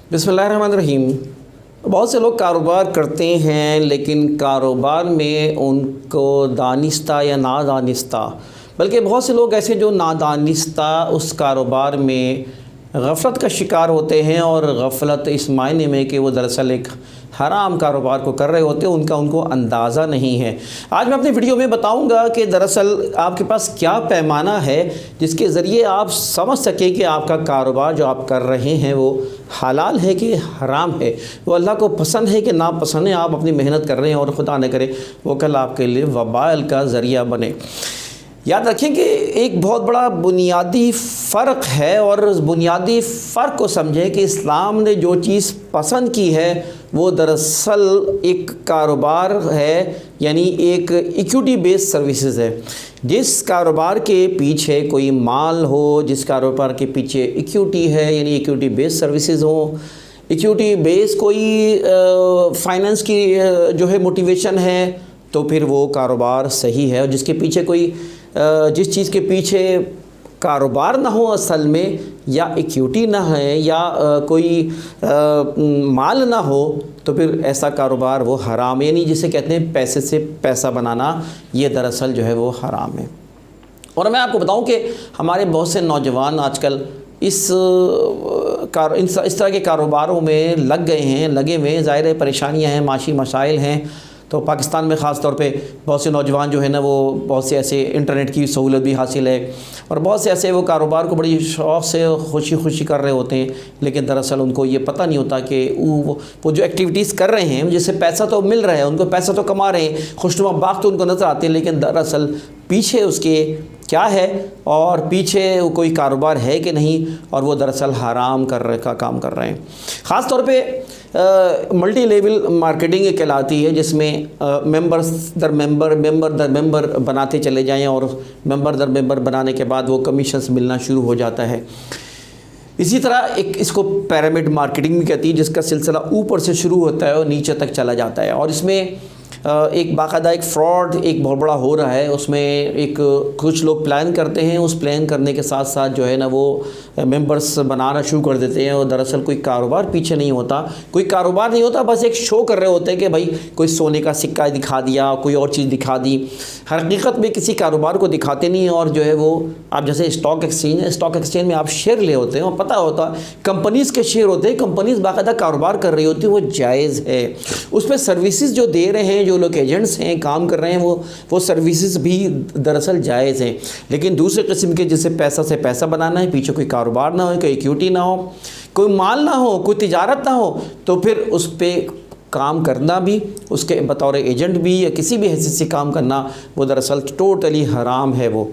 बिस्मिल्लाहिर्रहमानिर्रहीम। बहुत से लोग कारोबार करते हैं, लेकिन कारोबार में उनको दानिस्ता या नादानिस्ता, बल्कि बहुत से लोग ऐसे जो नादानिस्ता उस कारोबार में गफलत का शिकार होते हैं, और गफलत इस मायने में कि वो दरअसल एक हराम कारोबार को कर रहे होते हैं, उनको अंदाज़ा नहीं है। आज मैं अपनी वीडियो में बताऊंगा कि दरअसल आपके पास क्या पैमाना है जिसके ज़रिए आप समझ सकें कि आपका कारोबार जो आप कर रहे हैं वो हलाल है कि हराम है, वो अल्लाह को पसंद है कि नापसंद है। आप अपनी मेहनत कर रहे हैं और खुदा न करे वो कल आपके लिए वबाल का ज़रिया बने। याद रखें कि एक बहुत बड़ा बुनियादी फ़र्क है, और उस बुनियादी फ़र्क को समझें कि इस्लाम ने जो चीज़ पसंद की है वो दरअसल एक कारोबार है, यानी एक इक्विटी बेस्ड सर्विसेज है। जिस कारोबार के पीछे कोई माल हो, जिस कारोबार के पीछे इक्विटी है, यानी इक्विटी बेस्ड सर्विसेज हो, इक्विटी बेस्ड कोई फाइनेंस की जो है मोटिवेशन है, तो फिर वो कारोबार सही है। और जिसके पीछे कोई जिस चीज़ के पीछे कारोबार ना हो असल में, या इक्विटी ना है, या कोई माल ना हो, तो फिर ऐसा कारोबार वो हराम, यानी जिसे कहते हैं पैसे से पैसा बनाना, ये दरअसल जो है वो हराम है। और मैं आपको बताऊं कि हमारे बहुत से नौजवान आजकल इस तरह के कारोबारों में लगे हुए हैं। ज़ाहिर है परेशानियां हैं, माशी मसाइल हैं। तो पाकिस्तान में ख़ास तौर पे बहुत से नौजवान जो है ना, वो बहुत से ऐसे इंटरनेट की सहूलत भी हासिल है, और बहुत से ऐसे वो कारोबार को बड़ी शौक़ से खुशी कर रहे होते हैं, लेकिन दरअसल उनको ये पता नहीं होता कि वो जो एक्टिविटीज़ कर रहे हैं जिससे पैसा तो मिल रहा है, उनको पैसा तो कमा रहे हैं, खुशनुमा बाग तो उनको नज़र आते हैं, लेकिन दरअसल पीछे उसके क्या है, और पीछे वो कोई कारोबार है कि नहीं, और वो दरअसल हराम का काम कर रहे हैं। ख़ास तौर पे मल्टी लेवल मार्केटिंग कहलाती है, जिसमें मेंबर दर मेंबर बनाते चले जाएं, और मेंबर दर मेंबर बनाने के बाद वो कमीशंस मिलना शुरू हो जाता है। इसी तरह एक इसको पिरामिड मार्केटिंग भी कहती है, जिसका सिलसिला ऊपर से शुरू होता है और नीचे तक चला जाता है, और इसमें एक बाकायदा एक फ्रॉड एक बहुत बड़ा हो रहा है। उसमें एक कुछ लोग प्लान करते हैं, उस प्लान करने के साथ साथ जो है ना वो मेंबर्स बनाना शुरू कर देते हैं, और दरअसल कोई कारोबार पीछे नहीं होता, बस एक शो कर रहे होते हैं कि भाई कोई सोने का सिक्का दिखा दिया, कोई और चीज़ दिखा दी। हकीकत में किसी कारोबार को दिखाते नहीं, और जो है वो आप जैसे स्टॉक एक्सचेंज है, स्टॉक एक्सचेंज में आप शेयर ले होते हैं, और पता होता कंपनीज़ के शेयर होते हैं, कंपनीज़ बाकायदा कारोबार कर रही होती है, वो जायज़ है। उस पर सर्विसेज जो दे रहे हैं, जो लोग एजेंट्स हैं, काम कर रहे हैं, वो सर्विसेज भी दरअसल जायज़ हैं। लेकिन दूसरे किस्म के, जैसे पैसा से पैसा बनाना है, पीछे कोई कारोबार ना हो, कोई इक्विटी ना हो, कोई माल ना हो, कोई तिजारत ना हो, तो फिर उस पर काम करना भी, उसके बतौर एजेंट भी या किसी भी हैसियत से काम करना, वो दरअसल टोटली हराम है वो।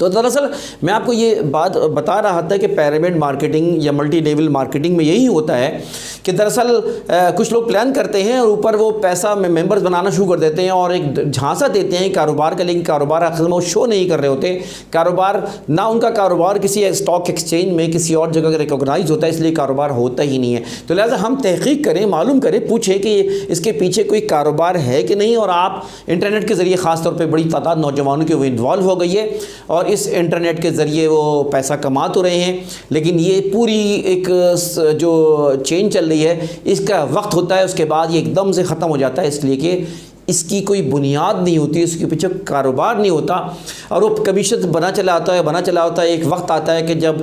तो दरअसल मैं आपको ये बात बता रहा था कि पिरामिड मार्केटिंग या मल्टी लेवल मार्केटिंग में यही होता है कि दरअसल कुछ लोग प्लान करते हैं और ऊपर वो पैसा में मेंबर्स बनाना शुरू कर देते हैं, और एक झांसा देते हैं कारोबार का, लेकिन कारोबार असल में वो शो नहीं कर रहे होते। कारोबार ना, उनका कारोबार किसी स्टॉक एक्सचेंज में किसी और जगह रिकॉग्नाइज होता है, इसलिए कारोबार होता ही नहीं है। तो लिहाजा हम तहकीक करें, मालूम करें, पूछें कि इसके पीछे कोई कारोबार है कि नहीं। और आप इंटरनेट के ज़रिए ख़ास तौर पर बड़ी तादाद नौजवानों की वो इन्वॉल्व हो गई है, और इस इंटरनेट के ज़रिए वो पैसा कमा तो रहे हैं, लेकिन ये पूरी एक जो चेन चल रही है, इसका वक्त होता है, उसके बाद ये एकदम से ख़त्म हो जाता है, इसलिए कि इसकी कोई बुनियाद नहीं होती, इसके पीछे कारोबार नहीं होता, और वो कमीशन बना चला होता है। एक वक्त आता है कि जब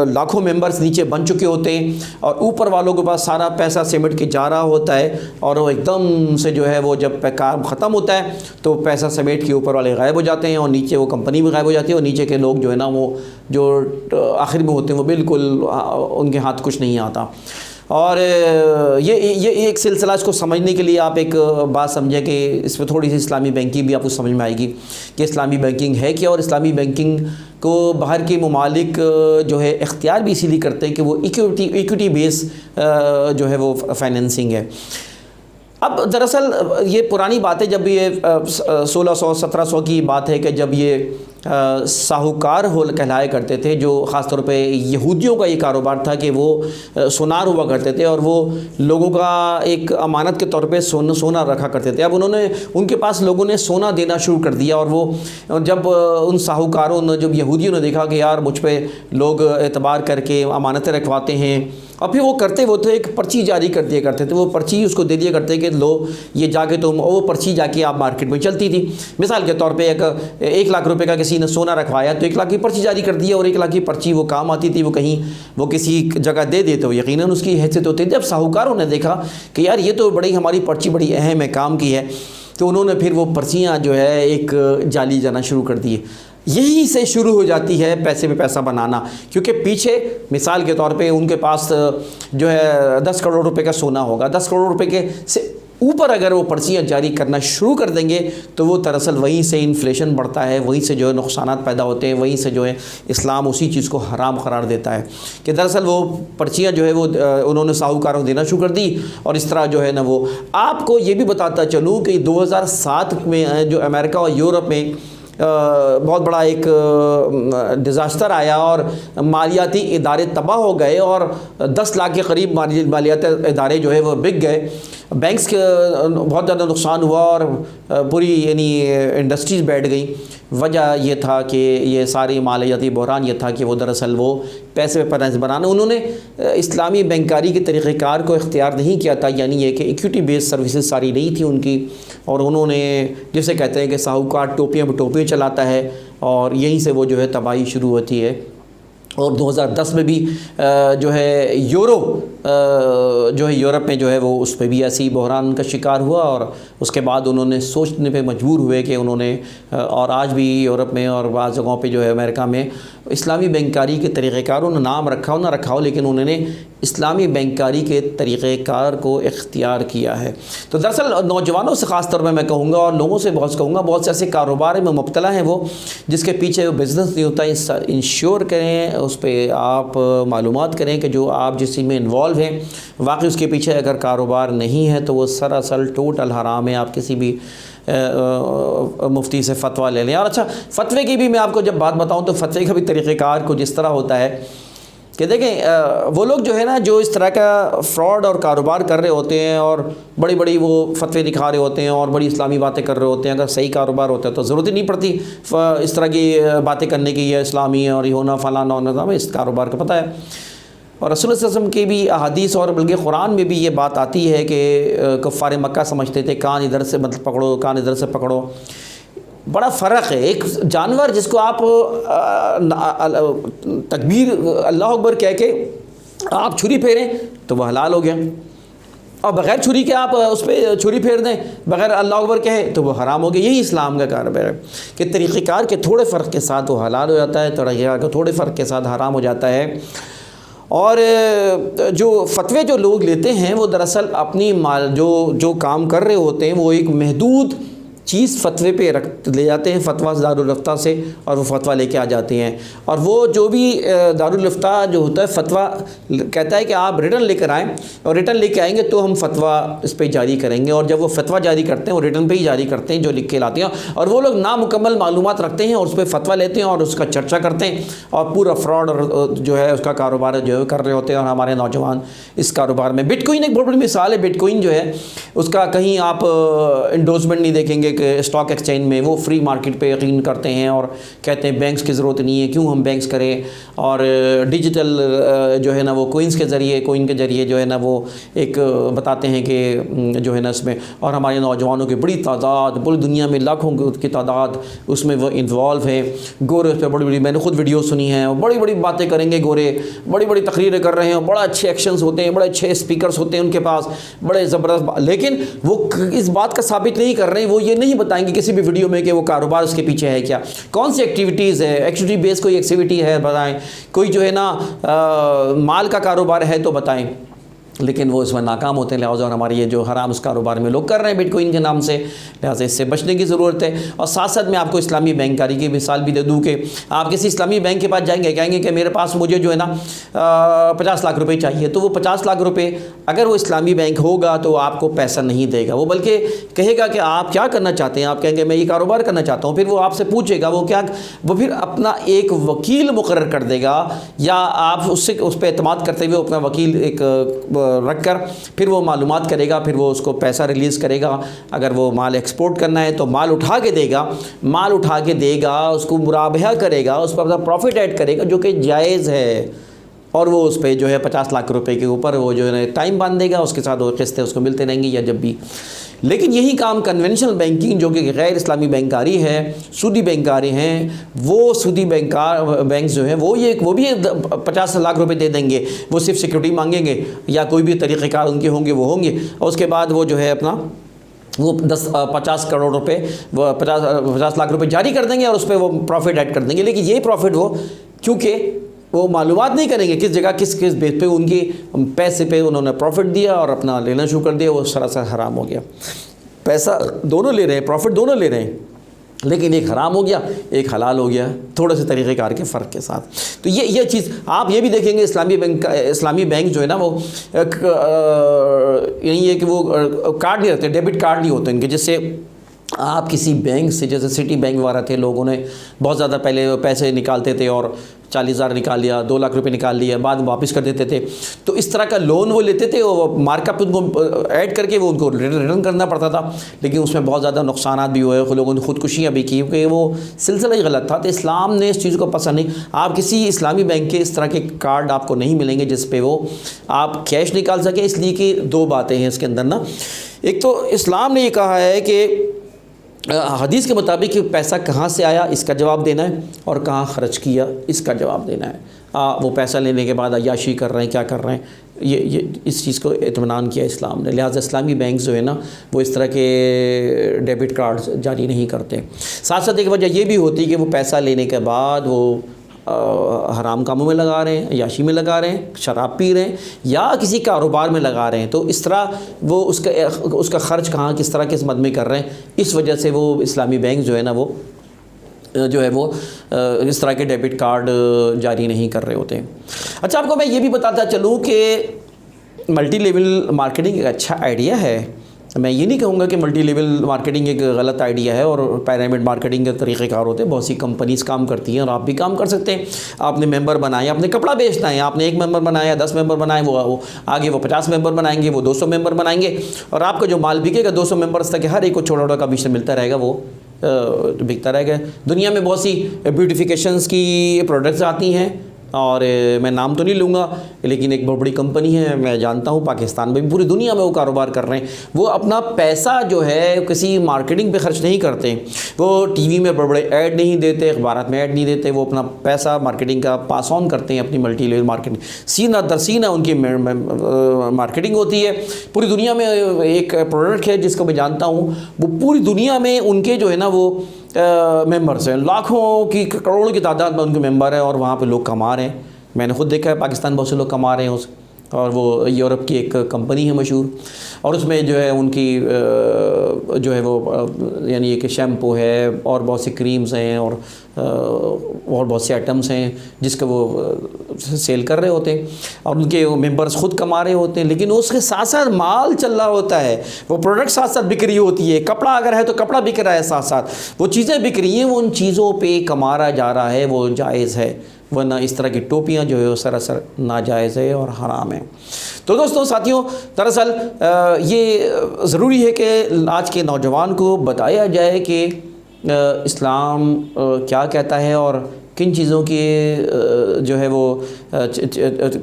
लाखों मेंबर्स नीचे बन चुके होते हैं, और ऊपर वालों के पास सारा पैसा सिमट के जा रहा होता है, और वो एकदम से जो है वो जब काम ख़त्म होता है तो पैसा समेट के ऊपर वाले गायब हो जाते हैं, और नीचे वो कंपनी भी गायब हो जाती है, और नीचे के लोग जो है ना वो जो आखिर में होते हैं वो बिल्कुल उनके हाथ कुछ नहीं आता। और ये एक सिलसिला, इसको समझने के लिए आप एक बात समझें कि इसमें थोड़ी सी इस्लामी बैंकिंग भी आपको समझ में आएगी कि इस्लामी बैंकिंग है क्या, और इस्लामी बैंकिंग को बाहर के ममालिक जो है इख्तियार भी इसीलिए करते हैं कि वो इक्विटी बेस जो है वो फाइनेंसिंग है। अब दरअसल ये पुरानी बात है, जब ये 1600-1700 की बात है कि जब ये साहूकार कहलाया करते थे, जो ख़ास तौर पे यहूदियों का ये कारोबार था कि वो सोनार हुआ करते थे, और वो लोगों का एक अमानत के तौर पे सोना रखा करते थे। अब उनके पास लोगों ने सोना देना शुरू कर दिया, और वो जब उन साहूकारों ने, जब यहूदियों ने देखा कि यार मुझ पे लोग एतबार करके अमानतें रखवाते हैं, और फिर वो करते वो थे, एक पर्ची जारी कर दिया करते थे, वो पर्ची उसको दे दिया करते कि लो ये जाके तुम, वो पर्ची जाके आप मार्केट में चलती थी। मिसाल के तौर पे 1 लाख रुपए का किसी ने सोना रखवाया तो 1 लाख की पर्ची जारी कर दी, और 1 लाख की पर्ची वो काम आती थी, वो कहीं वो किसी जगह दे देते हो, यकीनन उसकी हैसियत होती थी। जब साहूकारों ने देखा कि यार ये तो बड़ी हमारी पर्ची बड़ी अहम है, काम की है, तो उन्होंने फिर वो पर्चियाँ जो है एक जाली जाना शुरू कर दी। यहीं से शुरू हो जाती है पैसे पे पैसा बनाना, क्योंकि पीछे मिसाल के तौर पे उनके पास जो है 10 करोड़ रुपए का सोना होगा, 10 करोड़ रुपए के से ऊपर अगर वो पर्चियाँ जारी करना शुरू कर देंगे तो वो दरअसल वहीं से इन्फ्लेशन बढ़ता है, वहीं से जो है नुकसानात पैदा होते हैं, वहीं से जो है इस्लाम उसी चीज़ को हराम करार देता है कि दरअसल वो पर्चियाँ जो है वो उन्होंने साहूकारों को देना शुरू कर दी। और इस तरह जो है ना, वो आपको ये भी बताता चलूँ कि 2007 में जो अमेरिका और यूरोप में बहुत बड़ा एक डिज़ास्टर आया और मालियाती इदारे तबाह हो गए और 10 लाख के करीब मालियाती इदारे जो है वो बिक गए, बैंक्स के बहुत ज़्यादा नुकसान हुआ और पूरी यानी इंडस्ट्रीज़ बैठ गई। वजह ये था कि ये सारी मालियाती बहरान ये था कि वो दरअसल वो पैसे पे पैसा बनाना, उन्होंने इस्लामी बैंकारी के तरीक़ेकार को इख्तियार नहीं किया था, यानी ये कि इक्विटी बेस्ड सर्विसेज सारी नहीं थी उनकी, और उन्होंने जिसे कहते हैं कि साहूकार टोपियाँ बटोपियाँ चलाता है, और यहीं से वो जो है तबाही शुरू होती है। और 2010 में भी जो है यूरोप में जो है वो उस पर भी ऐसी बहरान का शिकार हुआ, और उसके बाद उन्होंने सोचने पे मजबूर हुए कि उन्होंने, और आज भी यूरोप में और बाज़ जगहों पे जो है अमेरिका में इस्लामी बैंकारी के तरीक़ेकार उन्होंने नाम रखा हो ना रखा हो, लेकिन उन्होंने इस्लामी बैंकारी के तरीक़ेकार को इख्तियार किया है। तो दरअसल नौजवानों से ख़ास तौर पर मैं कहूँगा और लोगों से बहुत कहूँगा, बहुत से ऐसे कारोबार में मुब्तला हैं वो जिसके पीछे वो बिज़नेस नहीं होता है। इंश्योर करें, उस पर आप मालूमात करें कि जो आप जिस चीज़ में इन्वॉल्व हैं वाकई उसके पीछे अगर कारोबार नहीं है तो वो सरासर टोटल हराम है। आप किसी भी मुफ्ती से फ़तवा ले लें। और अच्छा, फ़तवे की भी मैं आपको जब बात बताऊं तो फ़तवे का भी तरीक़ेकार को जिस तरह होता है कि देखें, वो लोग जो है ना जो इस तरह का फ्रॉड और कारोबार कर रहे होते हैं और बड़ी बड़ी वो फ़तवे दिखा रहे होते हैं और बड़ी इस्लामी बातें कर रहे होते हैं, अगर सही कारोबार होता है तो ज़रूरत ही नहीं पड़ती इस तरह की बातें करने की, ये इस्लामी और ये होना फ़लाना होना, हमें इस कारोबार का पता है। और रसूल सल्लल्लाहु अलैहि वसल्लम की भी अहादीस और बल्कि कुरान में भी ये बात आती है कि कुफ़ार मक्का समझते थे कान इधर से मतलब पकड़ो, कान इधर से पकड़ो। बड़ा फ़र्क है। एक जानवर जिसको आप तकबीर अल्लाह अकबर कह के आप छुरी फेरें तो वह हलाल हो गया, और बग़ैर छुरी के आप उस पर छुरी फेर दें बग़ैर अल्लाह अकबर कहे तो वो हराम हो गया। यही इस्लाम का कारोबार है कि तरीक़ेकार के थोड़े फ़र्क के साथ वो हलाल हो जाता है, तरीक़ेकार के थोड़े फ़र्क के साथ हराम हो जाता है। और जो फ़तवे जो लोग लेते हैं वो दरअसल अपनी जो काम कर रहे होते हैं वो एक महदूद चीज़ फ़तवे पे रख ले जाते हैं, फ़तवा दारुल इफ्ता से, और वो फ़तवा लेके आ जाते हैं। और वो जो भी दारुल इफ्ता जो होता है फ़तवा कहता है कि आप रिटर्न लेकर आएँ, और रिटर्न लेके आएंगे तो हम फ़तवा इस पर जारी करेंगे। और जब वो फ़तवा जारी करते हैं वो रिटर्न पे ही जारी करते हैं जो लिख के लाते हैं, और वो लोग नामुकम्मल मालूमात रखते हैं और उस पर फ़तवा लेते हैं और उसका चर्चा करते हैं और पूरा फ्रॉड और जो है उसका कारोबार जो है कर रहे होते हैं। और हमारे नौजवान इस कारोबार में, बिटकॉइन एक बहुत बड़ी मिसाल है। बिटकॉइन जो है उसका कहीं आप इंडोर्समेंट नहीं देखेंगे स्टॉक एक्सचेंज में, वो फ्री मार्केट पे यकीन करते हैं और कहते हैं बैंक्स की ज़रूरत नहीं है, क्यों हम बैंक्स करें। और डिजिटल जो है ना वो कोइन के ज़रिए जो है ना वो एक बताते हैं कि जो है ना इसमें, और हमारे नौजवानों की बड़ी तादाद पूरी दुनिया में लाखों की तादाद उसमें वो इन्वॉल्व है। गोरे उस पर बड़ी बड़ी, मैंने खुद वीडियो सुनी है, बड़ी बड़ी बातें करेंगे गोरे, बड़ी बड़ी तकरीरें कर रहे हैं, बड़ा अच्छे एक्शंस होते हैं, बड़े अच्छे स्पीकर्स होते हैं उनके पास, बड़े ज़बरदस्त, लेकिन वो इस बात का साबित नहीं कर रहे हैं, वो ये नहीं बताएंगे किसी भी वीडियो में कि वो कारोबार उसके पीछे है क्या, कौन सी एक्टिविटीज़ है, एक्टिविटी बेस्ड कोई एक्टिविटी है बताएं, कोई जो है ना माल का कारोबार है तो बताएं, लेकिन वो इसमें नाकाम होते हैं। लिहाजा और हमारे ये जो हराम उस कारोबार में लोग कर रहे हैं बिटकॉइन के नाम से, लिहाजा इससे बचने की ज़रूरत है। और साथ साथ मैं आपको इस्लामी बैंकारी की मिसाल भी दे दूँ कि आप किसी इस्लामी बैंक के पास जाएंगे, कहेंगे कि मेरे पास मुझे जो है ना 50 लाख रुपए चाहिए, तो वो 50 लाख रुपए अगर वो इस्लामी बैंक होगा तो आपको पैसा नहीं देगा, वो बल्कि कहेगा कि आप क्या करना चाहते हैं, आप कहेंगे मैं ये कारोबार करना चाहता हूँ, फिर वो आपसे पूछेगा वो फिर अपना एक वकील मुकर्रर कर देगा, या आप उससे उस पर एतमाद करते हुए अपना वकील एक रख कर फिर वो मालूमात करेगा, फिर वो उसको पैसा रिलीज़ करेगा। अगर वो माल एक्सपोर्ट करना है तो माल उठा के देगा, उसको मुराबहा करेगा, उस पर अपना प्रॉफिट ऐड करेगा जो कि जायज़ है। और वो उस पर जो है 50 लाख रुपए के ऊपर वो जो है टाइम बांध देगा, उसके साथ वो किस्तें उसको मिलते रहेंगी या जब भी। लेकिन यही काम कन्वेंशनल बैंकिंग जो कि गैर इस्लामी बैंकारी है, सूदी बैंकारी हैं, वो सूदी बैंक जो है वो भी 50 लाख रुपए दे देंगे। वो सिर्फ सिक्योरिटी मांगेंगे या कोई भी तरीक़ेकार उनके होंगे वो होंगे, और उसके बाद वो जो है अपना वो 50 करोड़ रुपए, वो 50 लाख रुपए जारी कर देंगे और उस पर वो प्रॉफिट ऐड कर देंगे। लेकिन ये प्रॉफिट वो, क्योंकि वो मालूमात नहीं करेंगे किस जगह किस बेस पे उनकी पैसे पे उन्होंने प्रॉफिट दिया और अपना लेना शुरू कर दिया, वो सरासर हराम हो गया। पैसा दोनों ले रहे हैं, प्रॉफिट दोनों ले रहे हैं, लेकिन एक हराम हो गया, एक हलाल हो गया, थोड़े से तरीक़ेकार के फ़र्क के साथ। तो ये चीज़ आप ये भी देखेंगे, इस्लामी बैंक जो है ना वो यही है कि वो कार्ड नहीं रखते, डेबिट कार्ड नहीं होते इनके, जिससे आप किसी बैंक से, जैसे सिटी बैंक वगैरह थे, लोगों ने बहुत ज़्यादा पहले पैसे निकालते थे और 40,000 निकाल लिया, 2 लाख रुपए निकाल लिया, बाद में वापस कर देते थे। तो इस तरह का लोन वो लेते थे, वो मार्कअप उनको ऐड करके वो उनको रिटर्न करना पड़ता था, लेकिन उसमें बहुत ज़्यादा नुकसान भी हुए, लोगों ने ख़ुदकुशियाँ भी की, क्योंकि वो सिलसिला ही गलत था। तो इस्लाम ने इस चीज़ को पसंद नहीं। आप किसी इस्लामी बैंक के इस तरह के कार्ड आपको नहीं मिलेंगे जिस पे वो आप कैश निकाल सकें, इसलिए कि 2 बातें हैं इसके अंदर ना। एक तो इस्लाम ने ये कहा है कि हदीस के मुताबिक कि पैसा कहाँ से आया इसका जवाब देना है और कहाँ ख़र्च किया इसका जवाब देना है। वो पैसा लेने के बाद अय्याशी कर रहे हैं, क्या कर रहे हैं, ये इस चीज़ को इत्मीनान किया इस्लाम ने। लिहाजा इस्लामी बैंक जो है ना वो इस तरह के डेबिट कार्ड्स जारी नहीं करते। साथ साथ एक वजह ये भी होती है कि वो पैसा लेने के बाद वो हराम कामों में लगा रहे हैं, अय्याशी में लगा रहे हैं, शराब पी रहे हैं या किसी कारोबार में लगा रहे हैं। तो इस तरह वो उसका ख़र्च कहाँ किस तरह किस मद में कर रहे हैं, इस वजह से वो इस्लामी बैंक जो है ना वो इस तरह के डेबिट कार्ड जारी नहीं कर रहे होते हैं। अच्छा, आपको मैं ये भी बताता चलूँ कि मल्टी लेवल मार्केटिंग एक अच्छा आइडिया है। मैं ये नहीं कहूँगा कि मल्टी लेवल मार्केटिंग एक गलत आइडिया है और पिरामिड मार्केटिंग के तरीक़ेकार होते हैं। बहुत सी कंपनीज़ काम करती हैं और आप भी काम कर सकते हैं। आपने मेंबर बनाए, आपने कपड़ा बेचना है, आपने 1 मेंबर बनाया, 10 मेंबर बनाए, वो आगे वो 50 मेंबर बनाएंगे, वो 200 मेंबर बनाएंगे, और आपका जो माल बिकेगा 200 मेंबर्स तक हर एक को छोटा छोटा कमीशन मिलता रहेगा, वो बिकता रहेगा। दुनिया में बहुत सी ब्यूटिफिकेशंस की प्रोडक्ट्स आती हैं और मैं नाम तो नहीं लूँगा, लेकिन एक बहुत बड़ी कंपनी है, मैं जानता हूँ पाकिस्तान में भी, पूरी दुनिया में वो कारोबार कर रहे हैं। वो अपना पैसा जो है किसी मार्केटिंग पे खर्च नहीं करते, वो टीवी में बड़े बड़े ऐड नहीं देते, अखबारात में ऐड नहीं देते, वो अपना पैसा मार्केटिंग का पास ऑन करते हैं अपनी मल्टी लेवल मार्केटिंग। सीना दर सीना उनकी मार्केटिंग होती है। पूरी दुनिया में एक प्रोडक्ट है जिसको मैं जानता हूँ, वो पूरी दुनिया में उनके जो है ना वो मेंबर्स हैं, लाखों की करोड़ों की तादाद में उनके मेंबर हैं और वहाँ पे लोग कमा रहे हैं। मैंने खुद देखा है पाकिस्तान बहुत से लोग कमा रहे हैं उस, और वो यूरोप की एक कंपनी है मशहूर, और उसमें जो है उनकी जो है वो यानी एक शैम्पू है और बहुत सी क्रीम्स हैं और बहुत से आइटम्स हैं जिसका वो सेल कर रहे होते हैं और उनके मेंबर्स खुद कमा रहे होते हैं। लेकिन उसके साथ साथ माल चल रहा होता है, वो प्रोडक्ट साथ साथ बिक रही होती है। कपड़ा अगर है तो कपड़ा बिक रहा है, साथ साथ वो चीज़ें बिक रही हैं, वो उन चीज़ों पे कमाया जा रहा है, वो जायज़ है। वरना इस तरह की टोपियाँ जो है वो सरासर नाजायज़ है और हराम है। तो दोस्तों साथियों, दरअसल ये ज़रूरी है कि आज के नौजवान को बताया जाए कि इस्लाम क्या कहता है और किन चीज़ों की जो है वो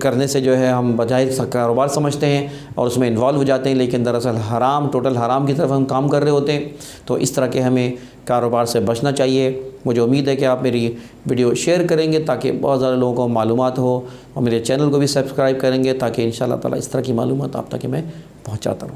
करने से जो है हम बजाय कारोबार समझते हैं और उसमें इन्वॉल्व हो जाते हैं, लेकिन दरअसल हराम, टोटल हराम की तरफ हम काम कर रहे होते हैं। तो इस तरह के हमें कारोबार से बचना चाहिए। मुझे उम्मीद है कि आप मेरी वीडियो शेयर करेंगे ताकि बहुत ज़्यादा लोगों को मालूमात हो, और मेरे चैनल को भी सब्सक्राइब करेंगे ताकि इंशाअल्लाह ताला इस तरह की मालूमात आप तक मैं पहुँचाता रहूँ।